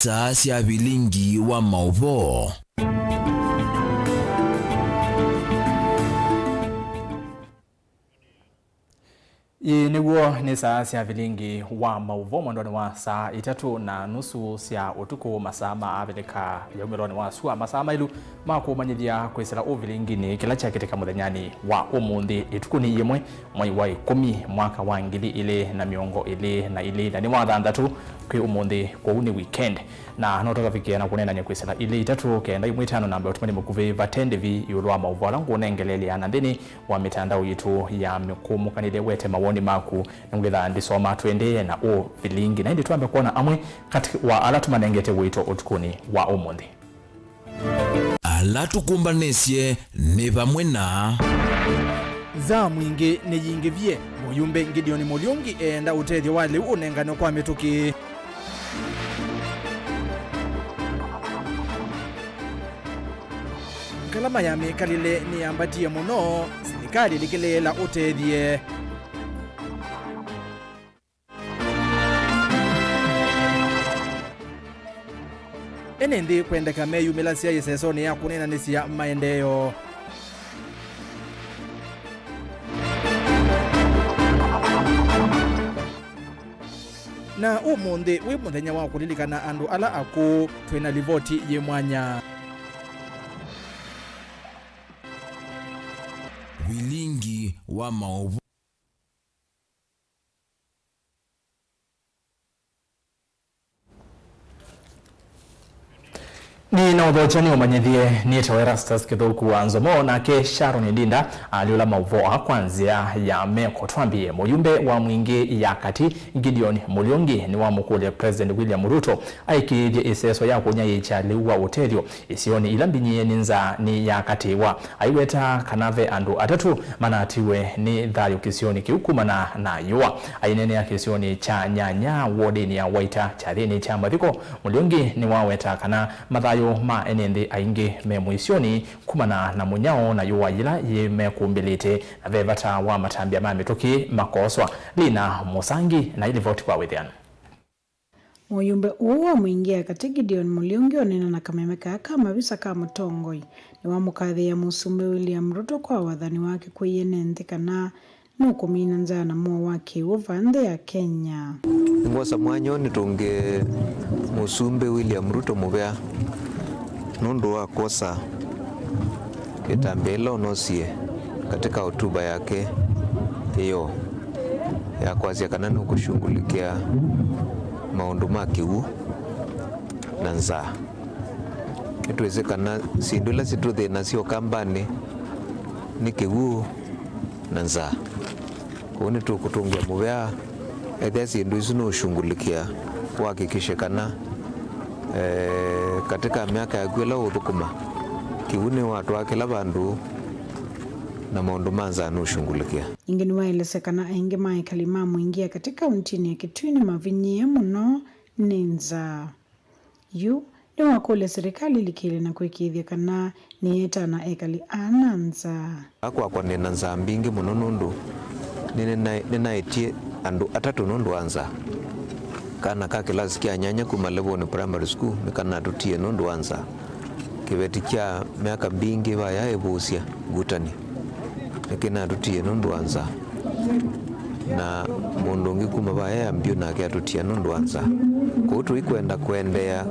Saa ya Vilingi wa Mauvoo. Niguo ni saa ya Vilingi wa Mauvoo mwandoni wa saa 3:30 cia utuku masaa ma Afrika ya umironi wa sua masaa mailu makumanyithia kwisira Vilingi ni kila cha kiteka muthenyani wa umuthi ituku ni yemwe mwai wa 10 mwaka wa 2022 na ni wa thanthatu kwi umuthi kwa uni weekend na no tukafikia na kunena kwisira ile 3 kenda 5 namba utumani mukuve vatendevi yulwa Mauvoo langu nengelele ana thini wa mitandao yitu ya mikumu kanile wete mawoni maku nungitha ndisoma twende na Vilingi na ndi tuambe kuona amwe kati wa alatu manengete wito utukuni wa umuthi alatu kumbanesie ni vamwe na za mwingi ni yingivye muyumbe Gideon Mulungi enda utethyo wale unengano kwa mituki kalama ya mikalile ni ambatie muno serikali likilela utethye enendi kwendeka meyu milasia yesesoni ya kunenanisia maendeleo na umuthi wi muthenya wa kulilikana andu ala aku twina livoti ye mwanya Vilingi wa Mauvoo. Ni na udhochani umanyithie ni tawa ERASTUS kithuku wa NZOMO na ke Sharon Ndinda aliula Mauvoo kwanzia ya meko twambie muyumbe wa mwingi ya kati Gideon Mulungi ni wa mukule President William Ruto aikithie iseso ya kunya yichaliwa uterio isioni ilambinyi ninza ni ya kati wa aiweta kanave andu atatu manatiwe ni thayo kisioni kiukumana na yua ainene ya kisioni cha nyanya wodini ya waita cha thini cha mathiko Mulungi ni waweta kana mathayo ma enende aingi me muisioni kumana na munyao na yuwa yila ye mekumbilite na vevata wa matambia ma mituki makoswa Lina Musangi na ili voti kwa withiana. Muyumbe uwa mwingia kati Gideon Mulungi onena na kamemeka kama visa kama tongoi ni wa mukathi ya musumbe William Ruto kwa wathani wake kuyene nthikana nukumina nzaa na mua wake uvande ya Kenya. Ngosa mwanyo ni tunge musumbe William Ruto muvea nundu wa kosa kitambelo nosie katika hotuba yake hiyo ya kwazia kana nukushughulikia maundu makiu na nzaa kitwezekana sindula situthe nasio kambani ni kiu na nzaa kuni tukutungia muvea ethia sindu isu nushughulikia kuhakikisha kana katika miaka ya kwela uthukuma kiune watu wake la bandu na maundu manza nushughulikia ingeni waelesekana aingi maikali mwingia katika untini ya Kitui mavinyie muno ninza yu ni wakule serikali likile na kuikithia kana nieta na ekali ananza kwa nina nza mbingi muno nundu ninaitie andu atatu nundu anza kana ka kilasi kia nyanya kuma level primary school nikana tutie nundu anza kibeti kia miaka mbingi baya ebusia gutani nikina tutie nundu anza na mundu ngi kuma baya mbio na kia tutie nundu anza kutu ikwenda kuendea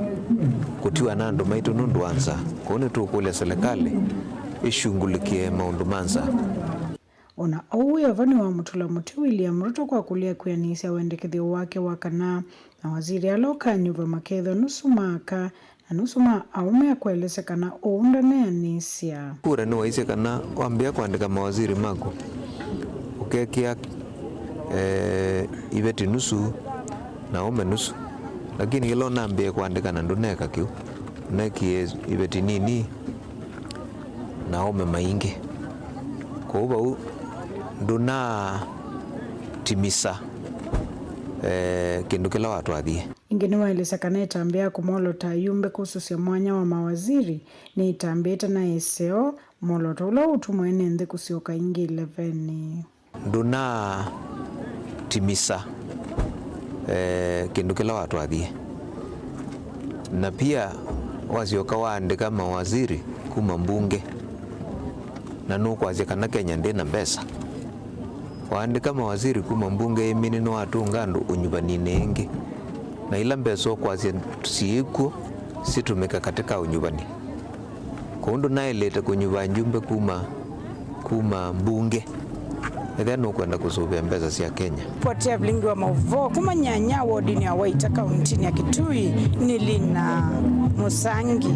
kutiwa nandu maitu nundu anza kuni tukule serikali ishughulikie maundu manza ona au yavani wa mutula muti William Ruto kwa kulia kuyanisa wendekethio wake wakana na waziri aloka nyuva maketho nusu maka na nusu aume kuelesekana uundane anisia kura ni waisekana wambia kuandika mawaziri mako ukekia ibeti nusu na ume nusu lakini ilo nambia kuandika na nduneka kiu neki ibeti nini na ume maingi kwa uba nduna timisa kindu kila watu athie ingeni waelesekana itambia kumolota yumbe kususia mwanya wa mawaziri ni itambita na eseo molota ula utumwene nthi kusioka ingi 11 nduna timisa kindu kila watu athie na pia wasioka waandika mawaziri kuma mbunge na nukwazia kana Kenya ndina mbesa waandika mawaziri kuma mbunge emini no atunga andu unyubani nengi na ila mbeso kwazia tusiku situmika katika unyubani kondo naileta kunyuba njumbe kuma mbunge ethano kwenda kusubia mbesa cia Kenya. Potea Vilingi wa Mauvoo kuma nyanya wodini ya Waita kauntini ya Kitui nilina Musangi.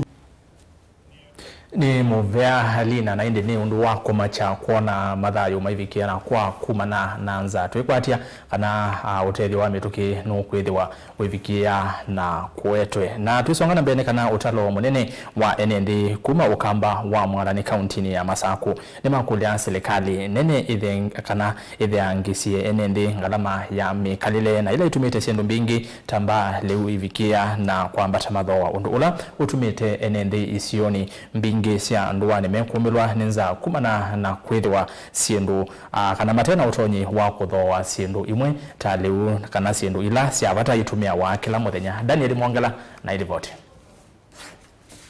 Ni muvea lina na indi ni undu wako macha kuona mathayo maivikia na kwa kumana na nza twikwatia kana utethi wa mituki nukwithiwa wivikia na kuetwe na twisongana mbene kana utalo munene wa NND kuma ukamba wa Mwarani kauntini ya Masaku ni makulia serikali nene ithiangisie NND ngalama ya mikalile na ila itumite siendu mbingi tamba leu ivikia na kwambata mathoa undu ula utumite NND isioni mbingi cia nduane mekumilwa ninza kumana na kwithwa siendu kana matena utonyi wa kuthoa siendu imwe ta liu kana siendu ila cia bata itumia wa kila muthenya. Daniel Mwangala na ripoti.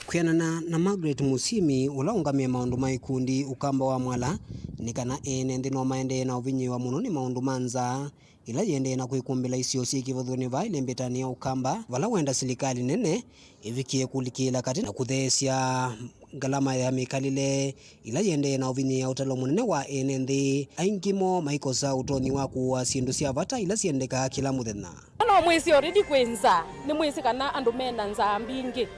Kwianana na Margaret Musimi ulaungamia maundu maikundi ukamba wa Mwala ni kana NND no maende na uvinyi wa muno ni maundu manza ila yende na kuikumbila isio sikivudhuni vaile mbetani ya ukamba wala wenda serikali nene ivikie kulikila kati na kuthesia galama ya mikalile ila yende na uvinyi ya utalo munene wa NND aingimo maikosa utoni wa kuwa siendu cia vata ila siendeka kila muthenya. No mwisi already kwenza ni mwisi kana andu mena nza mbingi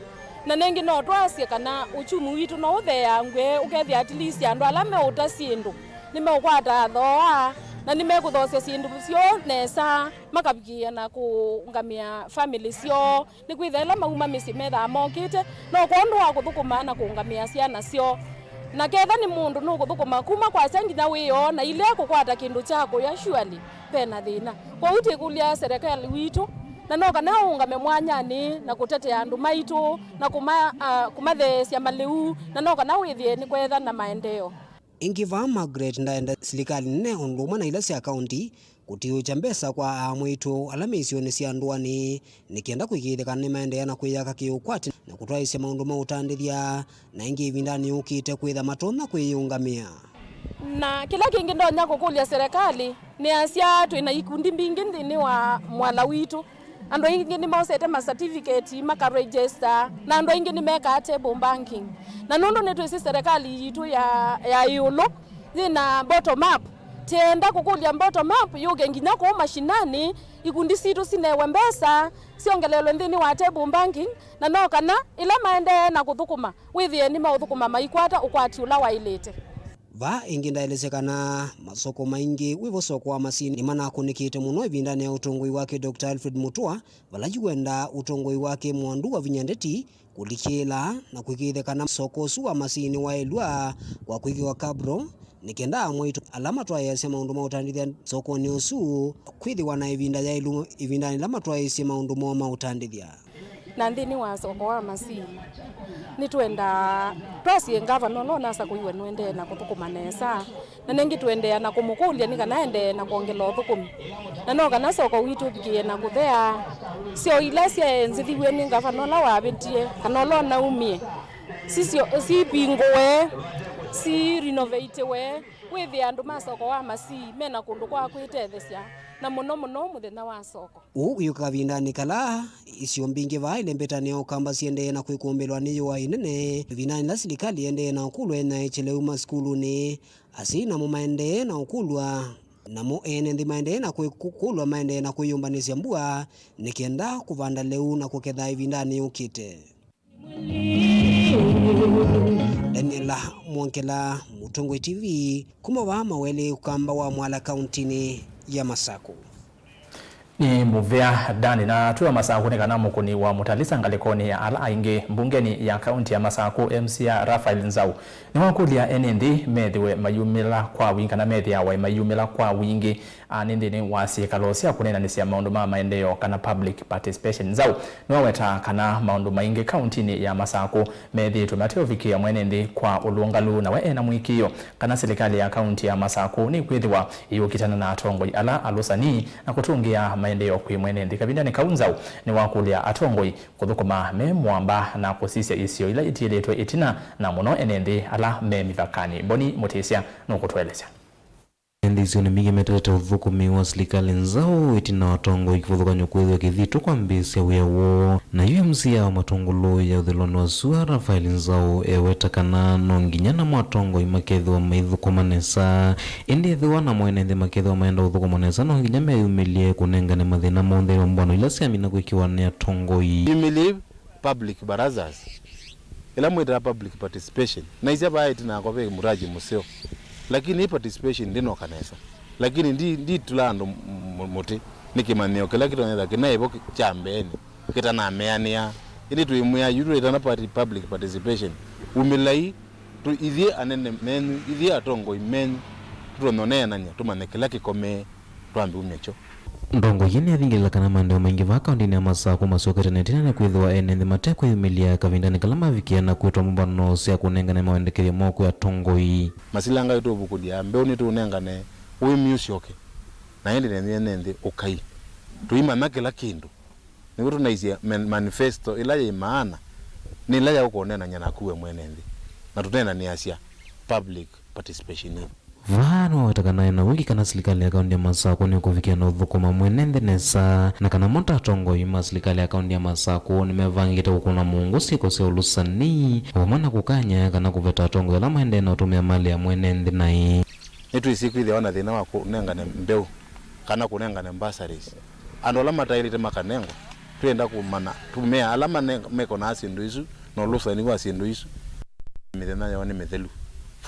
na nengi no twasie kana uchumu witu no uthea ngwe ukethia at least andu alame utasiendu nimekwata thoa na nimekuthosia siendu cio nesa makabikia na kungamia family cio ni kwithela mauma misi metha mokite no kondu wa kuthukuma na kungamia ciana cio na ketha ni mundu no kuthukuma kuma kwa cengi na wiyo na ile kukwata kindu chako ya surely pena thina kwa uti kulia serikali witu na no kana ungame mwanyani na kutetea andu maitu na kumathesia maleu na no kana withie ni kwetha na maendeleo. Ingiva Margaret ndaenda serikali nene unduma na ila cia kaunti kutiucha mbesa kwa amwitu alamisio ni cia nduani nikienda kwigithika ni maendeleo na kwiyaka kiukwati na kutwaisya maundu ma utandithia na ingi vindani ukite kwitha matona kwiyungamia. Na kila kingi ndonya kukulia serikali ni asia twina ikundi mbingi nthini wa Mwala witu ando ingi ni mausete ma certificate maka register na ando ingi ni meka table banking na nondo netu isi serikali yitu ya yulo zina bottom up tenda kukulia bottom up yuge nginya ko mashinani ikundi situ sinewe mbesa siongelelo nthini wa table banking na no kana ila maende na kuthukuma withie ni mauthukuma maikwata ukwati ula wailete va ingi ndaelesekana masoko maingi wivo soko wa masini imana kunikite muno vindani ya utongoi wake Dr. Alfred Mutua valaji wenda utongoi wake mwandu wa vinyandeti kulikila na kwikithekana soko su wa masini wa elwa kwa kwikiwa kabro nikenda amwitu alama twayese maundu mautandithia soko ni usu kwithiwa na ivinda ya ilu ivindani lama twayese maundu mo mautandithia na nthini wa soko wa masini ni twenda twasi ngavana no nasa kuiwe nwende na kuthukuma nesa na nengi twende na kumukulia ni kana ende na kuongela uthukumi na no kana soko witu bikie na kuthea sio ila cia nzithiwe ni ngavana la wabitie kana lo na umie sisio si pingowe si renovate we withi andu masoko wa masi mena kundu kwa kwitethesia na muno muthenya wa soko uyuka vindani kala isio mbingi vaile mbetani ya ukamba siende na kwikumbelwa ni yuwa inene vinani la serikali ende na ukulwe na echeleuma skulu ni asina mumaende na ukulwa na mo NND maende na kukulwa maende na kuyumbanisya mbua nikienda kuvanda leu na kuketha vindani ukite. Daniel Mwangala, Mutongwe TV, kumawa mawele ukamba wa Mwala kauntini ya Masaku. Ni muvea Dani na tuwa Masaku ni kana mukuni wa mutalisa ngalikoni ya ala inge mbungeni ya kaunti ya Masaku MCA Rafael Nzau. Ni wakulia NND medhiwe mayumila kwa wingi kana medhia wa mayumila kwa wingi nindini wasi kalosia kunena nisia maundu maendeleo kana public participation. Nzau ni waweta kana maundu maingi kauntini ya Masaku medhi tumateo vikia mwenendi kwa ulungalu na we na mwikio kana serikali ya kaunti ya Masaku ni kwithiwa iyo kitana na atongoi ala alusani na kutungia maendeleo kwimwene ndikabinda ni kaunzau ni wakulia atongoi kuthukuma me mwamba na kusisia isio ila itiletwe itina na muno enende ala me mivakani Boni Mutesia nukutweleza Ndizio ni mingi metaleta uthukumi wa serikali nzao itina watongo ikivuthukanyo kwithwa kithitu kwa mbisi ya wiawo na UMC ya matongolo ya uthiloni wa sua Rafael nzao ewetakana no nginya na matongo imakethwa maithukumanesa indi ethiwa na mwenende makethwa maenda uthukumanesa no nginya meyumilie kunengane mathina monthe wa mbwano ila siamina kwikiwa ni atongo i believe public barazas ila mwita public participation na izia baiti na kwa muraji museo lakini hii participation ndino kanesa lakini ndi tulando muti nikimanio kila kitu nenda kinaibo chambeni kita na meania ili tuimya yuru itana public participation umilai tu idhi anene menu idhi atongo imenu turonone nanya tumane kila kikome twambi umyecho ndongo yini athingila kana mandeo maingi vaka ndini ya masako masokete netina na kwithwa enende matekwa yumilia kavindani kalama vikia na kuitwa mbano sia kunengane mawendekeria moko ya tongoi masilanga itu bukudia mbeoni tu unengane uimyusyoke na nende ukai tuima na kila kindu nikutu naizia manifesto ila ya maana ni ila ya ukonena nyana kuwe mwenende na tutena ni asia public participation vano watakanaye na wiki kana serikali ya kaunti ya Masako ni kufikia na uthukuma mwenende nesa na kana monta tongo ima serikali ya kaunti ya Masako nimevangite kukuna mungu siko se ulusani wamana kukanya kana kuveta tongo ila maende na utumia mali ya mwenende nai nitu isiku ile wana thina wa kunengane mbeu kana kunengane mbasaris ando alama tailite makanengo tuenda kumana tumea alama meko na asindu isu no lusani wa asindu isu mithena ya wani mithelu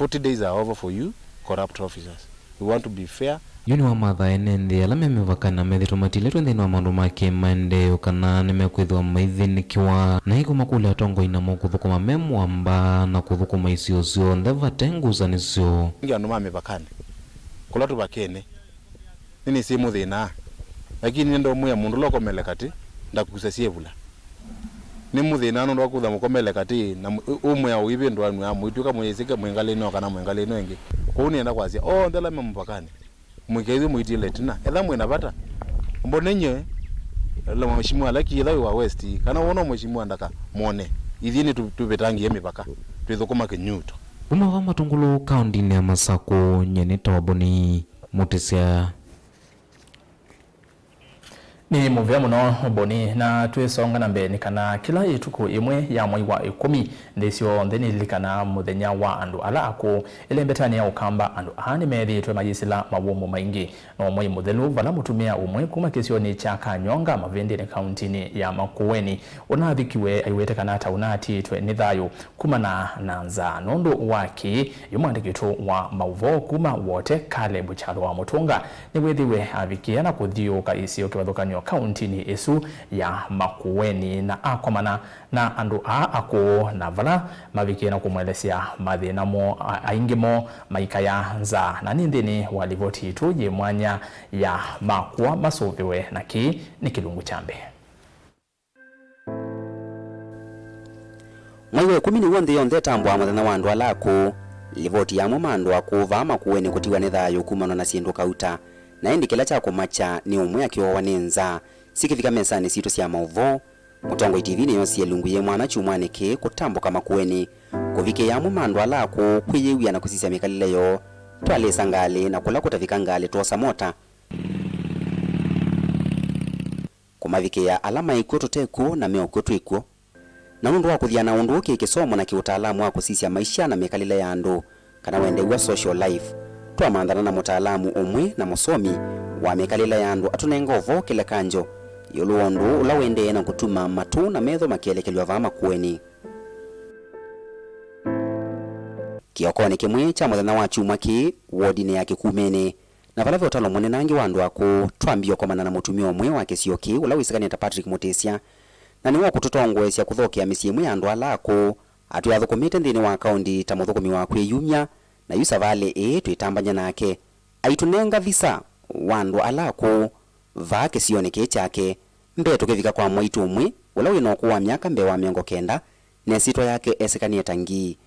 40 days are over for you corrupt officers. We want to be fair. Yuni wa matha enende alame mevakana methitu matiletu ndeni wa mandu make maendeo kana nimekwithwa maithinikiwa na hiku makule atongo inamo kuthukuma memwamba na kuthukuma isio sio ndeva tenguza nisio ngi andu mamevakane kula tu bakene nini simu thina lakini ndo muya mundu lokomele kati ndakusasie vula ni muthina ndo akutha mukomele kati na umuya uibe ndo anu amuituka muyesika mwengale no kana mwengale no engi kuni enda kwasia ndela mempakane mwikezi muitile tina ela mwena bata mbonenye la mheshimiwa laki ila wa west kana wono mheshimiwa ndaka muone ithini tubetangie mipaka twithukuma kinyuto uma wa matungulu kaunti ya Masako nyeneta wa Boni Mutesia ni muvya muno Boni na twisonga na mbeni kana kila ituku imwe ya mwai wa 10 ndesio ndeni likana muthenya wa andu ala ako ilembetani ya ukamba andu ahani methi twe majisila mawomo maingi no mwai muthelu vala mutumia umwe kuma kisioni cha Kanyonga Mavindi ni kauntini ya Makueni unathikiwe aiwete kana taunati twe nithayo kuma na nanza nondo waki yumwandikitu wa Mauvoo kuma wote kale buchalo wa mutunga ni wethiwe avikia na kuthiuka isio kiwathukanyo kauntini esu ya Makueni na akomana na andu ako na vala mavikia na kumwelesia mathina mo aingimo maikaya nza na nindini walivoti tuje mwanya ya makwa masoviwe na ki ni kilungu chambe Mwiwe 10 ni wonde yonde tambwa mathina wa andu alako livoti ya mumandu akuva Makueni kutiwa ni thayo kumana na sindu kauta na indi kila cha kumacha ni umwe akiowa nenza sikifika mesani situ sia Mauvoo mutongo TV niyo sielunguye mwana chumwanike kutambuka Makueni kuvike ya mumandu alako kwiyewia na kusisia mikalile yo twale sangale na kula kutavika ngale tosa mota kumavike ya alama ikuo tuteku na meo kutuikuo na undu wa kuthiana undu kikisomo na kiutaalamu wa kusisia maisha na mikalile ya andu kana wendewa social life twamandhana na mutaalamu umwe na musomi wa mikalile ya andu atunengovo kile kanjo yuluondu ula wende na kutuma matu na metho makielekelwa va Makueni kiokoni kimwe cha muthenya wa chuma ki wodine ya Kikumene na vala vya utalo mwene nangi wandu ako twambio komana na mutumio umwe wa kisio ki ula wisikani ta Patrick Mutesia na niwa kututongwesya kuthokea misi imwe andu alako atuyathukumite nthini wa kaundi ta muthukumi wa kwiyumya na yusa vale twitambanya nake aitunenga visa wandu alako va kisioni kichake mbe tukivika kwa mwaitu umwe ula wino kuwa miaka mbe wa miongo kenda nesitwa yake esekanie tangi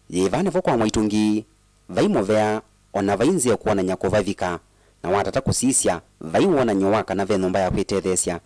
yevane vo kwa mwaitu ngi vaimovea ona vainzi ya kuona nyako vavika na watata kusisya vai wona nyowa kana ve nomba ya kwitethesya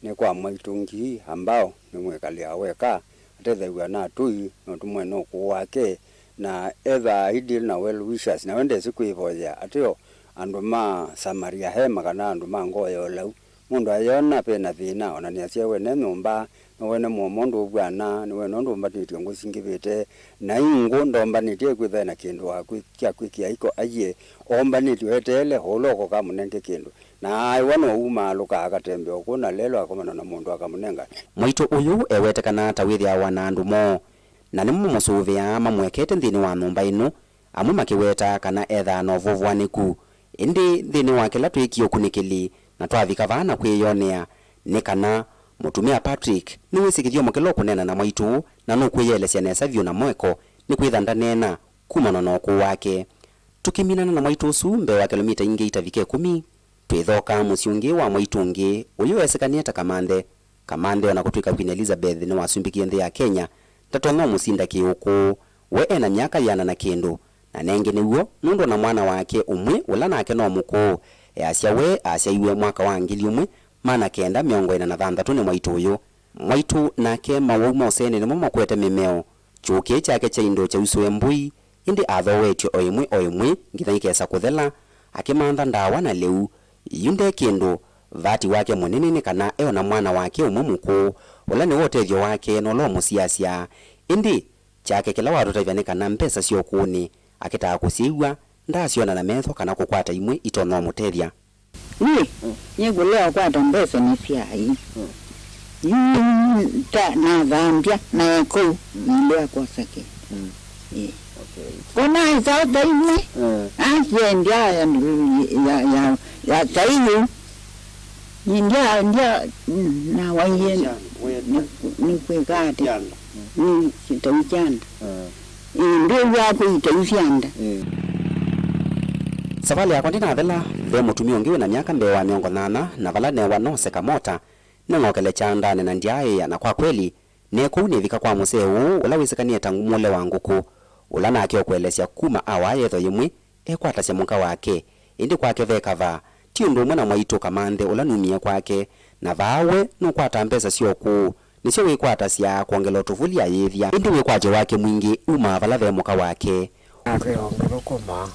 ni kwa maitungi ambao ni mwekalia weka atethaiwa na tui no tumwe no kuwake na etha idil na well wishes na wende siku ivoya atio andu ma samaria hema kana andu ma ngoyo lau mundu ayona pena thina ona ni aciawe ne nyumba no wene mundu bwana ni wene ndu mbatitio ngusingivite na ingo ndombanitie kwitha na kindu waku kya kwikia iko aye ombanitio etele holoko kamunenge kindu na aiwano uma luka akatembe okuna lelo akomana na mundu akamunenga mwito uyu ewetekana tawithia wana andu mo na nimu musuvia mamwekete nthini wa nyumba ino amwe makiweta kana etha no vuvwaniku indi nthini wa kila twikio kunikili na twavika vana kwiyonea ni kana mutumia Patrick ni wisikithio mukilo kunena na mwaitu na no kwiyelesya nesa vyo na mweko ni kwithanda nena kumana no kuwake tukiminana na mwaitu usu mbe wa kilomita ingi itavike 10 twithoka musiungi wa mwaitungi uyu wesekania ta kamande ona kutwika Queen Elizabeth ni wasumbikie nthi ya Kenya tatongo musinda kiuku we ena myaka yana na kindu na nenge niwo nundu na mwana wake umwe ula nake no muku asya mwaka wa 1946 ni mwaitu uyu mwaitu nake Mauvoo mosene ni makwete mimeo chuke chake cha indo cha uswe mbui indi athowetio oimwe ngithaikesa kuthela akimantha ndawa na leu yunde kindu vati wake munene ni kana eona mwana wake umwe muku ula ni wotethio wake no lo musiasya indi chake kila watu taivane kana mpesa sio kuni akitaka kusiwa ndasiona na metho kana kukwata imwe itono mutethia ni gulea kwata mpesa ni fiai ta na vambia na ko nilea kwa sake kona isa taimwe asiendia ya taiyu ndia na wayen ni kwekate ni kitauchanda ndio yapo itaushanda savali yakwa ndina thela ve mutumio ngiwe na myaka mbe wa 80 na vala ne wanoseka mota nongokele chanda na ndiaye na kwa kweli neko univika kwa museu ula wisekanie tangu mule wanguku ula nake okwelesya kuma awaye tho yimwe ekwata semuka wake indi kwake vekava tiundu mwana mwaitu kamande ula numie kwake na vawe nukwata mpesa sioku nisio wikwata sya kuongela tuvulia yethia indi wikwaje wake mwingi uma vala vemuka wake ongelo kuma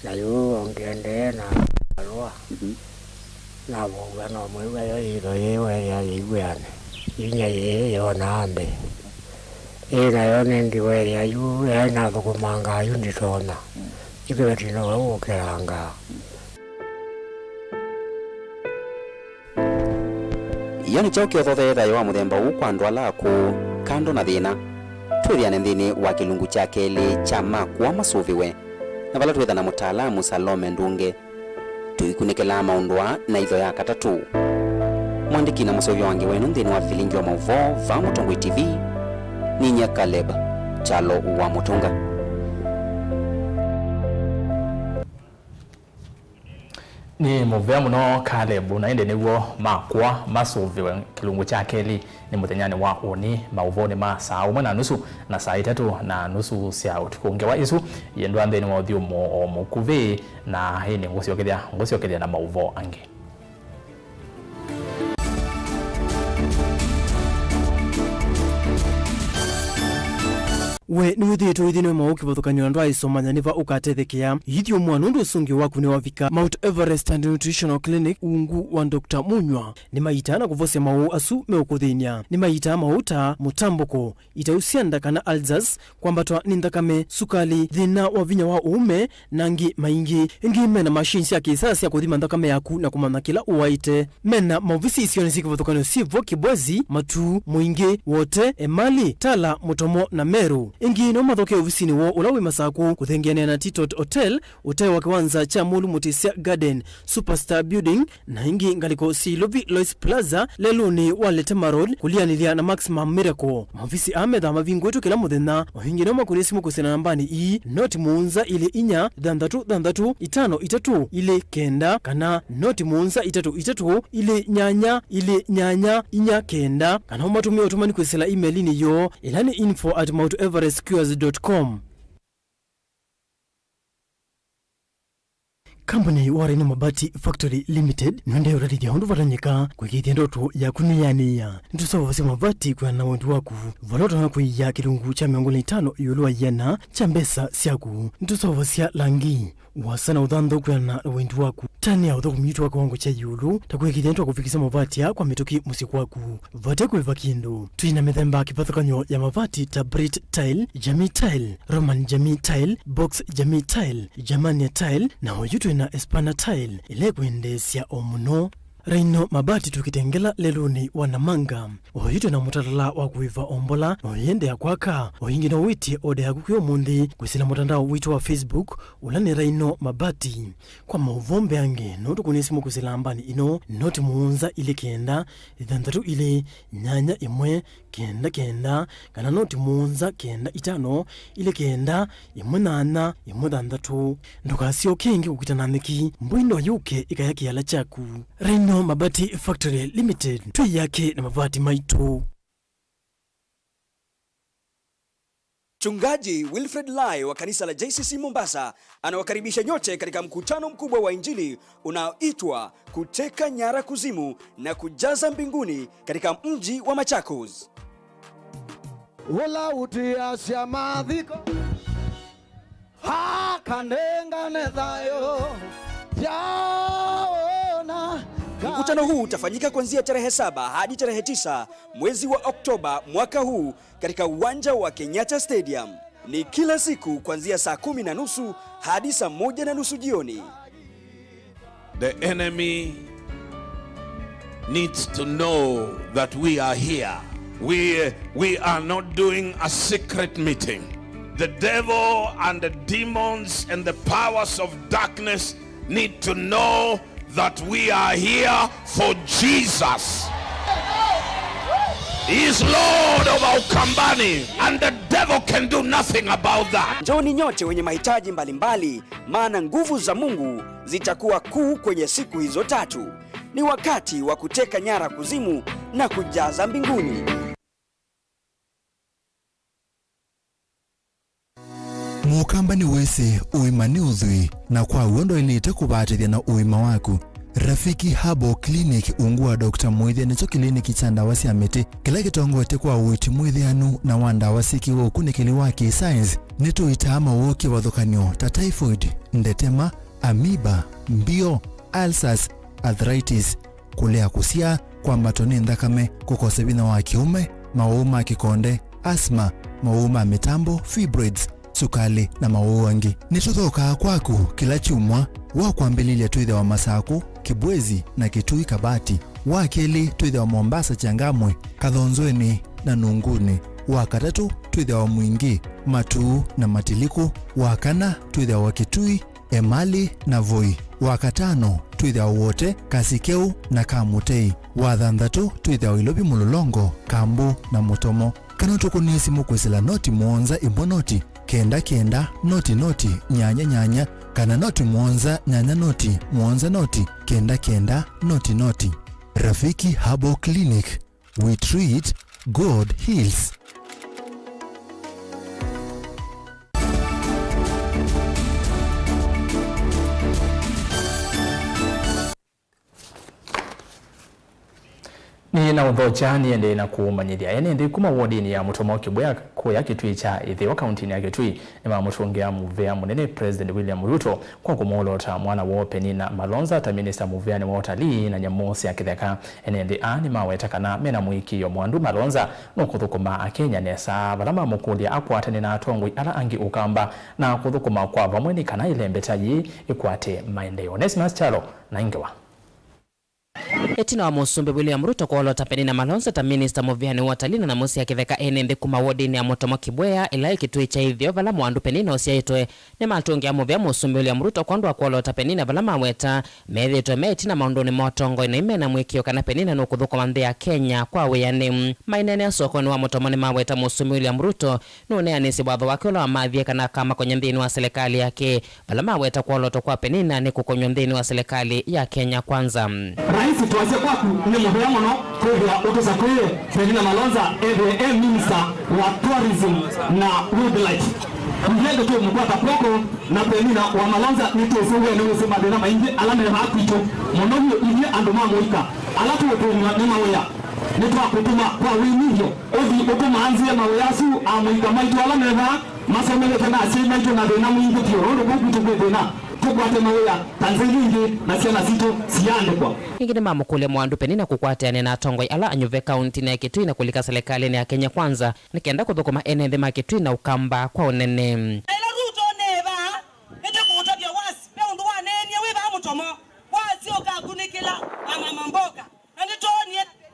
na yu ongende na alwa na bonga no mwe ya iro yewe ya yiwane yinya ye yona ande ina yone ndiwe ya yu na kumanga yu nditona ikibetino wa okeranga yani chokyo thothetha yo muthemba ukwandu alaku kando na thina twithiane nthini wa kilungu cha keli cha makwa masuviwe na vala twitha na mutaalamu Salome Ndunge tuikunikela maundwa na itho ya katatu mwandiki na musovyo wange wenu nthini wa Vilingi wa Mauvoo va Mutongoi TV ninya Caleb Chalo wa Mutunga. Ni muvea muno Caleb na ende niwo makwa masuviwe kilungu cha keli ni mutenyani wa oni Mauvoo ni masaa 1:30 na saa 3:30 cia utukungewa isu yendwa nthini wa thiomo omukuvi na hii ni ngusyokelia na Mauvoo ange. we ni uthietu ithino maukivothukanio andu aisomanya niva ukatethekia yithio mwana undu usungi waku ni wavika Mount Everest and Nutritional Clinic ungu wa Dr. Munywa ni maitana kuvosya mau asu meukuthinia ni maita mauta mutambuko itausianda kana alzas kwambatwa ni nthakame sukali thina wa vinya wa uume nangi maingi ingi mena machines ya kisasa ya kuthima nthakame yaku na kumanya kila uwaite mena mauvisi isio ni sikivothukanio sivo kibwezi matu muingi wote emali tala mutomo na meru ingi no mathoke ofisini wo ulawi masaku kuthengiania na Titot Hotel uteo wa kiwanza cha Mulu Mutisia Garden Superstar Building na ingi ngaliko Silovi Lois Plaza leluni wa Letema Road kulianilia na Maximum Miracle mafisi ametha mavingu wetu kila muthenya mahingi no makunisimu kusena nambani ii noti muunza ile inya dhandatu itano itatu ile kenda kana noti muunza itatu ile nyanya inya kenda kana umatumia utumani kwesela emailini yo ilani info@mouteverestcures.com. Kampuni wa Rhino Mabati Factory Limited nende urarithia hundu vatanyika kwikithia ndoto ya kuniania ntusovose mabati kwa na wendu waku valota na kuiya kilungu cha 5 yulu wa yana cha mbesa siaku ntusovosya langi wasana uthantho kuyana wendu waku tani ya utho kumitu wa kiwango cha yulu takwikithia ntu kufikisa mabati ya kwa mituki musiku waku vate kuiva kindu tuina mithemba kipathukanyo ya mabati ta Brit Tile, Jamii Tile, Roman Jamii Tile, Box Jamii Tile, Germania Tile na hoyutu na Espana Tile ile kuendesya omuno. Rhino Mabati tukitengela leluni wanamanga oyito na mutalala wa kuiva ombola oyende ya kwaka oyingi na witi ode ya kukiyo mundi kwisila mutandao witu wa Facebook ulani Rhino Mabati kwa mauvombe ange notu kunisimu kusila ambani ino noti muunza ile kenda idhandatu ile nyanya imwe kenda kenda kana noti muunza kenda itano ile kenda imwe nana imwe dhandatu ndukasio kengi kukitananiki mbwindo yuke ikayaki yala chaku. Rhino Mabati Factory Limited tui yake na mabati maitu. Mchungaji Wilfred Lai wa kanisa la JCC Mombasa anawakaribisha nyote katika mkutano mkubwa wa Injili unaoitwa Kuteka Nyara Kuzimu na Kujaza Mbinguni katika mji wa Machakos. Wala utia siamadhiko kanenga nethayo yaona. Mkutano huu utafanyika kuanzia tarehe 7 hadi tarehe 9 mwezi wa Oktoba mwaka huu katika uwanja wa Kenyatta Stadium. Ni kila siku kuanzia saa 10:30 hadi saa 1:30 jioni. The enemy needs to know that we are here. We are not doing a secret meeting. The devil and the demons and the powers of darkness need to know that we are here for Jesus. He is Lord of our Ukambani and the devil can do nothing about that. Njoni nyote wenye mahitaji mbalimbali, maana nguvu za Mungu zitakuwa kuu kwenye siku hizo 3. Ni wakati wa kuteka nyara kuzimu na kujaza mbinguni. Mukambani wese uimani uzwi na kwa uondo ilite kubatithia na uima waku. Rafiki Habo Clinic ungua Dr. Mwithia nicho kliniki cha ndawa cia miti kila gitongoete kwa uiti mwithianu na wa ndawa cikiwa ukunikili wa science nituita mauki wathukanio ta typhoid, ndetema, amoeba, mbio, ulcers, arthritis, kulea kusia, kwa matoni ndakame, kukosa bina wa kiume, mauma kikonde, asthma, mauma mitambo, fibroids, sukali na mauangi. Nituthoka kwaku kila chumwa wa kwambililia tuithe wa Masaku, Kibwezi na Kitui Kabati, wa keli tuithe wa Mombasa Changamwe, Kathonzweni na Nunguni, wa katatu tuithe wa Mwingi, Matuu na Matiliku, wa kana tuithe wa Kitui, Emali na Voi, wa katano tuithe wa wote Kasikeu na Kamutei, wa thanthatu tuithe wa Ilobi Mulolongo, Kambu na Mutomo. Kana tukunisi mukwesela noti muonza imbonoti kenda kenda noti noti nyanya nyanya kana noti muonza nyanya noti muonza noti kenda kenda noti noti. Rafiki Herbal Clinic, we treat, God heals. Ni na udhoja niende na kuumanyithia ene kuma wodini ya Mutomo Kibwea kuya Kitui cha Ithio kaunti ya Kitui nima mutungia muvea munene President William Ruto kwa kumolota mwana wo Penina Malonza ta Minister muvea ni watalii na nyamosi ya kitheka ene ani mawetakana mena mwiki yo mwandu Malonza no kuthukuma Kenya nesa balama mukulia akwatane na atongwi ala angi ukamba na kuthukuma kwa vamweni kana ile mbetaji ikwate maendeleo. Nesmas Chalo na Ingewa Etina wa Musumbi William Ruto kwa olota Penina Malonza ta Minister muviani watalina na musi ya kitheka ene kuma wodini ya Mutomo Kibwea ila Kitui cha Ithio vala mwandu Penina osia itwe ni matungi ya muvia Musumbi William Ruto kwa ndwa kwa olota Penina vala maweta methi metina maunduni motongo ina imena mwikio kana Penina no kuthuko mandhi ya Kenya kwa weyani mainene ya soko ni wa Mutomo ni maweta Musumbi William Ruto nune anisi wadho wake ulo wa madhie kana kama kwenye mdhini wa serikali yake vala maweta kwa oloto kwa Penina ni kukonyo mdhini wa serikali ya Kenya kwanza. Raisi tuwase kwaku ni mwoya mono kwa utosa kwe Penina Malonza ewe minister wa tourism na wildlife. Mjenge tu mkwata poko na penina wa malonza nitusuwe ni usema dena maingi alame hakuito monoyo ili andoma moika alatu wetuwa nema wea nitwa kutuma kwa winivyo ozi utuma anzia maweyasu amuika maitu alame masomele tena asima ito na dena mwingi tiyo rondo kukutu kwe dena tukwate mawea tanzilingi na siya sito siyande kwa ingine mamukule mwandu penina kukwatiane na atongoi ala anyuve kaunti na Kitui na kulika serikali ni ya Kenya Kwanza nikienda kuthukuma enende ma Kitui na ukamba kwa unene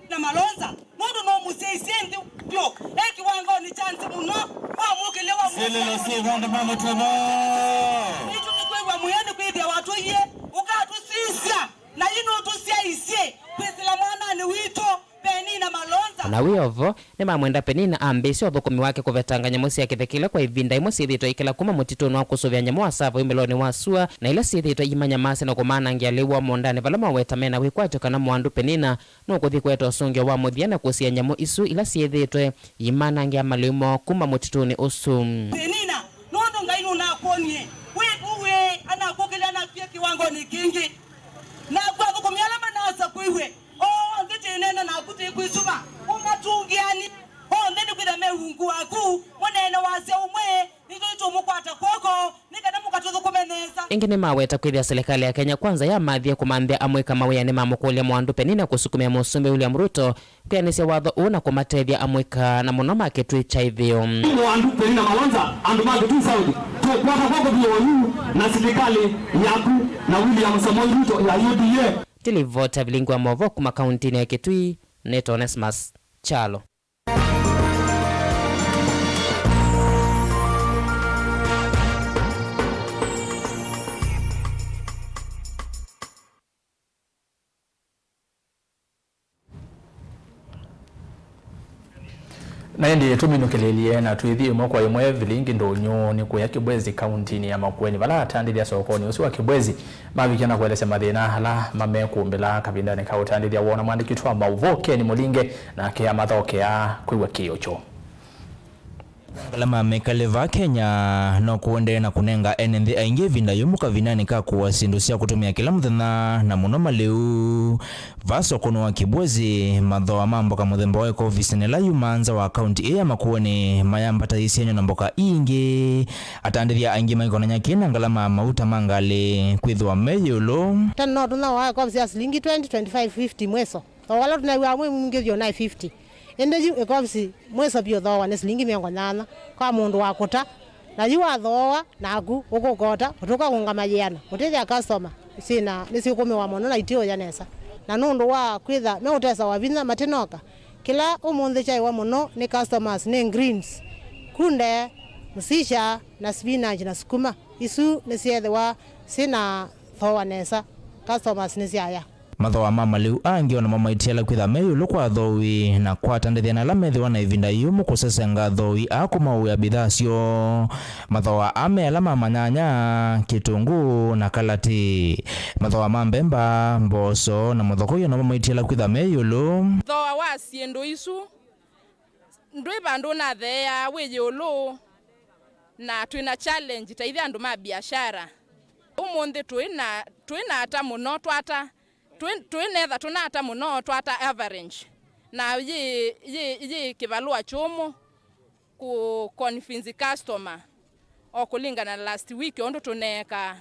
na malonza mundu no museisendi pyo ekiwango ni chance muno wa mukelewa selelo sivanda mama tabo nicho nikwegwa muyani kwibya watu ye ukatusisya na yino tusiaisye kwesela mwana ni wito penina malonza na wiovo ni mamwenda penina ambisi othukumi wake kuvetanga nyamu cia kithekile kwa ivinda imwe ciithitwe ikila kuma mutituni wa kusuvya nyamu wa savo imeloni wa sua na ila ciithitwe imanya masi na kumanangia liwa mondani vala maweta mena wikwatyo kana mwandu penina no kuthi kweta usungio wa muthia na kusia nyamu isu ila ciithitwe imanangia malimo kuma mutituni usu penina nondo ngainu na kuonye wewe anakukila na pia kiwango ni kingi na kwa kumiala manasa kuiwe nena na kuti kwisuba umatungiani ndeni kwida meungu waku monene wase umwe nito mukwata koko nikana mukatuzo kumeneza ingine maweta kwithia serikali ya Kenya Kwanza ya mathia kumambia amwika mawea ni mamukule mwandu penina kusukumia musumbe William Ruto kwianisya watho una kumatethia amwika na muno makitwi cha ithio mwandu penina malonza andu makitwi Saudi tukwata koko bionu na serikali yaku na William Samoei Ruto ya UDA tilivota Vilingi wa Mauvoo kuma kaunti ya Kitui Neto Onesmus Chalo. na ndi tuminukelelie na tuithie mwako imwe Vilingi ndonyo ni kuya Kibwezi kaunti ya Makueni vala atandilia sokoni usiwa Kibwezi mavikana kueleza mathina hala mamekumbila kabindani ka utandilia wona mwandikitwa Mauvoo Ken Mulinge na kia mathoke ya kuiwa kiocho Kalama mekaleva Kenya no kuende na kunenga enende ainge vinda yomuka vinani ka kuwasindusia kutumia kila mthana na muno maleu vaso kono wa Kibwezi mathoa mambo ka muthemba wa office nela yumanza wa county ya Makueni mayambata isienyo na mboka inge atandiria ainge maikona nyakina ngalama mauta mangale kwithwa meyulo tano tuna wa office shilingi 20-25-50 mweso wala tunawa mwe mungevyo 950 endeji ekovisi mweso bio thoa ne shilingi 180 kwa mundu wakuta na yuwa thoa nagu ukugota utuka kungamayana uteja customer sina nisikome wa mono na itio yanesa na nundu wa kwitha me utesa wa vina matenoka kila umunthe chai wa mono ni customers ne greens kunde musisha na spinach na sukuma isu nisiethe wa sina thoa nesa customers nisiaya mathoa mama liu angiona mamaitiala kwitha meyulo kwa thowi na kwatandithia na lamethiwa na ivinda yumu kusesenga thowi akumauya bidhaa cio mathoa ameala mamanyanya kitungu na kalati mathoa mambemba mboso na mathoko yo na mamaitiala kwitha meyulo thoa wa siendo isu ndui bandu na thea wiyulo na twina challenge taithia andu ma biashara umunthe twina ata muno twata twinetha tunata muno twata average na yi kivalua chumu ku convince customer okulingana last week ondo tuneka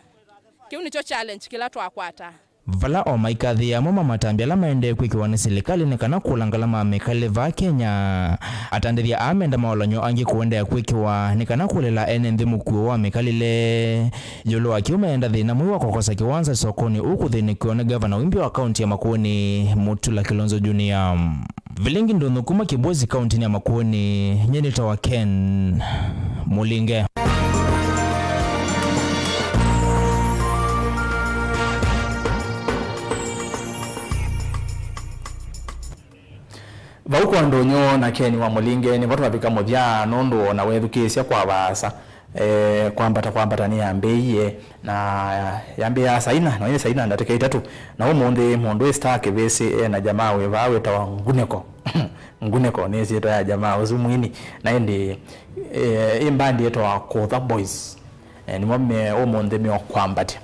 kiu nicho challenge kila twakwata vala o maikathia mo mamatambia la maende kwikiwa ni serikali ni kana kulangala mamekaleva Kenya atandithia amenda maolonyo angi kuenda kwikiwa ni kana kulela enende mukuo wa mekalile yolo akiumeenda thina mwi wa kokosa kiwanza sokoni ukuthinikio ni governor wimbi wa kaunti ya Makueni Mutula Kilonzo Junior Vilingi ndonukuma Kibwezi kaunti ya Makueni nyenita wa Ken Mulinge Vauko ndonyo na Ken wa Mulinge ni watu wapika muthia nondo na wethukisya kwa basa kwambata ni yambeiye na yambia saina na ile saina ndatika itatu na umundi mundu stake bese na jamaa we bawe tawa nguneko nguneko nezito ya jamaa uzumwini na ndi imbandi yeto akotha boys ni mwame omonde me okwambati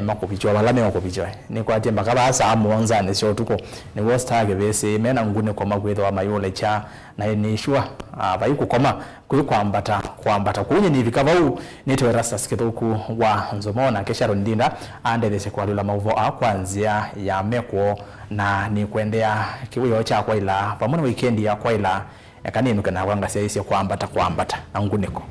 makupichwa balame makupichwa ni kwa temba kaba sa amonza ne sho tuko ni wostage bese mena ngune kwa magwetho wa mayole cha na ni shwa bayikukoma kwambata kunye ni vikavau nito ERASTUS kithuku wa NZOMO na kesharo ndinda andethese kwa lula Mauvoo kwanzia ya meko na ni kuendea kiwiyo cha kwa ila pamoja weekend ya kwa ila kanini kana kwanga sia kwambata na nguneko.